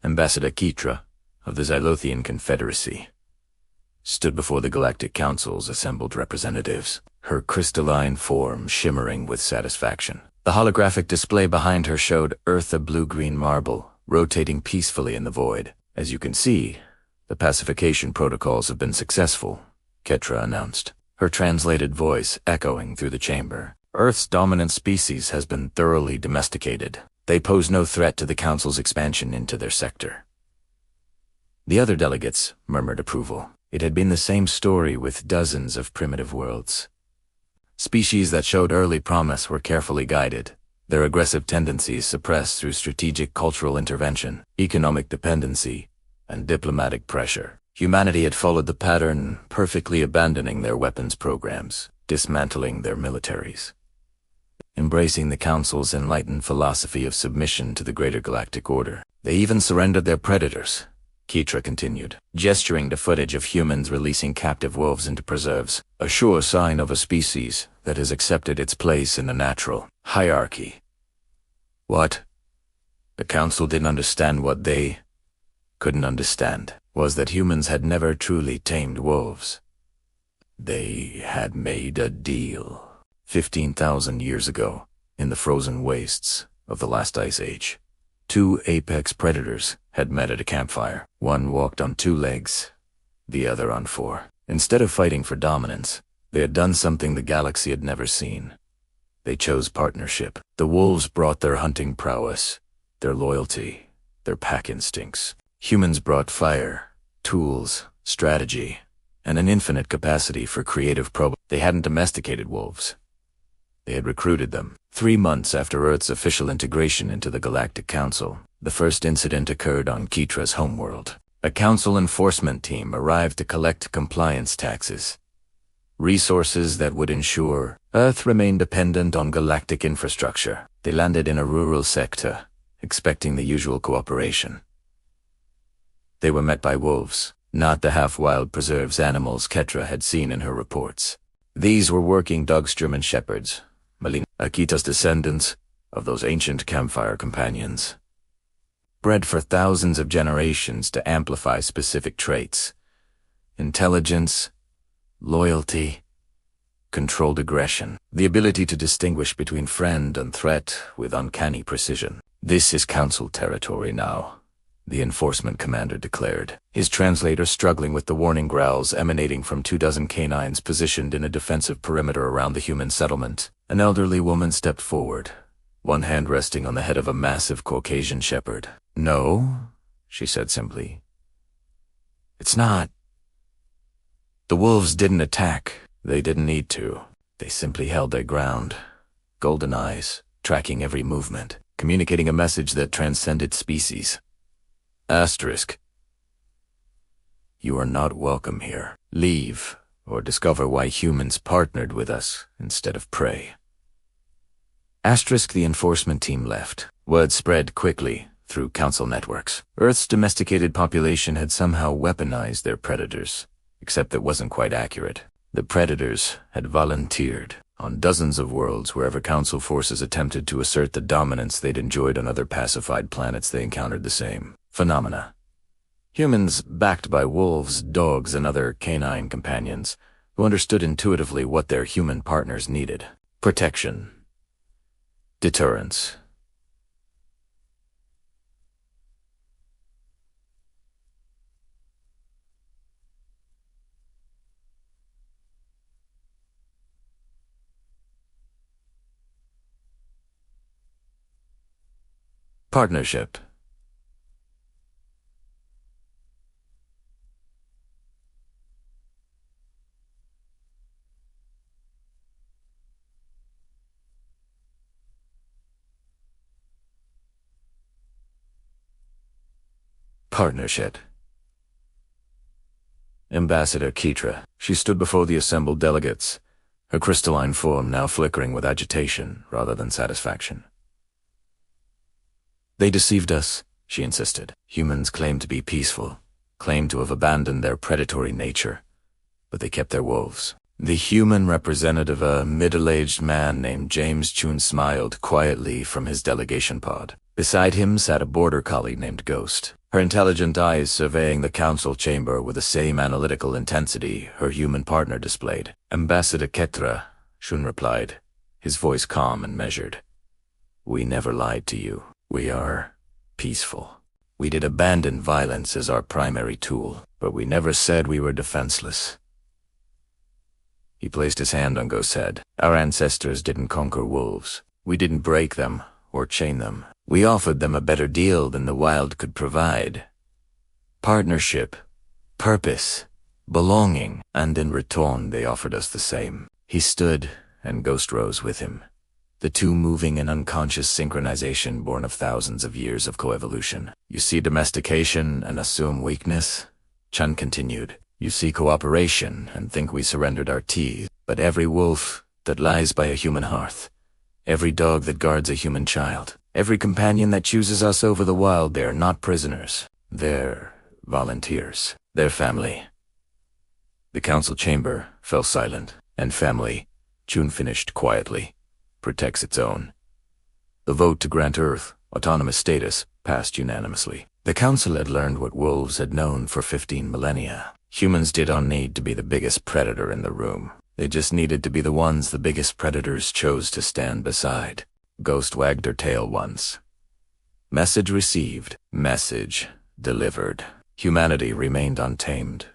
Ambassador Keitra, of the Xylothian Confederacy, stood before the Galactic Council's assembled representatives, her crystalline form shimmering with satisfaction. The holographic display behind her showed Earth a blue-green marble, rotating peacefully in the void. As you can see, the pacification protocols have been successful, Keitra announced, her translated voice echoing through the chamber. Earth's dominant species has been thoroughly domesticated. They pose no threat to the Council's expansion into their sector. The other delegates murmured approval. It had been the same story with dozens of primitive worlds. Species that showed early promise were carefully guided, their aggressive tendencies suppressed through strategic cultural intervention, economic dependency, and diplomatic pressure. Humanity had followed the pattern, perfectly abandoning their weapons programs, dismantling their militaries, embracing the Council's enlightened philosophy of submission to the greater galactic order. They even surrendered their predators, Keitra continued, gesturing to footage of humans releasing captive wolves into preserves, a sure sign of a species that has accepted its place in the natural hierarchy. What? The Council didn't understand what they couldn't understand, was that humans had never truly tamed wolves. They had made a deal 15,000 years ago, in the frozen wastes of the last ice age. Two apex predators had met at a campfire. One walked on 2 legs, the other on 4. Instead of fighting for dominance, they had done something the galaxy had never seen. They chose partnership. The wolves brought their hunting prowess, their loyalty, their pack instincts. Humans brought fire, tools, strategy, and an infinite capacity for creative probe. They hadn't domesticated wolves. They had recruited them. 3 months after Earth's official integration into the Galactic Council, the first incident occurred on Keitra's homeworld. A Council enforcement team arrived to collect compliance taxes, resources that would ensure Earth remained dependent on galactic infrastructure. They landed in a rural sector, expecting the usual cooperation. They were met by wolves, not the half-wild preserves animals Keitra had seen in her reports. These were working dogs, German shepherds, Akita's descendants of those ancient campfire companions, bred for thousands of generations to amplify specific traits: intelligence, loyalty, controlled aggression, the ability to distinguish between friend and threat with uncanny precision. This is Council territory now, the enforcement commander declared, his translator struggling with the warning growls emanating from 24 canines positioned in a defensive perimeter around the human settlement. An elderly woman stepped forward, one hand resting on the head of a massive Caucasian shepherd. "No," she said simply. "It's not. The wolves didn't attack. They didn't need to. They simply held their ground, golden eyes, tracking every movement, communicating a message that transcended species. Asterisk. You are not welcome here. Leave, or discover why humans partnered with us instead of prey." Asterisk. The enforcement team left. Word spread quickly through Council networks. Earth's domesticated population had somehow weaponized their predators, except that wasn't quite accurate. The predators had volunteered on dozens of worlds wherever Council forces attempted to assert the dominance they'd enjoyed on other pacified planets. They encountered the same phenomena. Humans backed by wolves, dogs, and other canine companions who understood intuitively what their human partners needed: protection, deterrence. Partnership. Partnership. Ambassador Keitra. She stood before the assembled delegates, her crystalline form now flickering with agitation rather than satisfaction. "They deceived us," she insisted. "Humans claimed to be peaceful, claimed to have abandoned their predatory nature, but they kept their wolves." The human representative, a middle-aged man named James Chun, smiled quietly from his delegation pod. Beside him sat a border collie named Ghost. her intelligent eyes surveying the council chamber with the same analytical intensity her human partner displayed. "Ambassador Ketra," Shun replied, his voice calm and measured. "We never lied to you. We are peaceful. We did abandon violence as our primary tool, but we never said we were defenseless." He placed his hand on Ghost's head. "Our ancestors didn't conquer wolves. We didn't break them or chain them. We offered them a better deal than the wild could provide. Partnership, purpose, belonging, and in return they offered us the same." He stood, and Ghost rose with him, the two moving in unconscious synchronization born of thousands of years of coevolution. "You see domestication and assume weakness?" Chun continued. "You see cooperation and think we surrendered our teeth, but every wolf that lies by a human hearth, every dog that guards a human child, every companion that chooses us over the wild, they're not prisoners. They're volunteers. They're family." The council chamber fell silent, and family, Chun finished quietly, protects its own. The vote to grant Earth autonomous status passed unanimously. The council had learned what wolves had known for 15 millennia. Humans didn't need to be the biggest predator in the room. They just needed to be the ones the biggest predators chose to stand beside. Ghost wagged her tail once. Message received. Message delivered. Humanity remained untamed.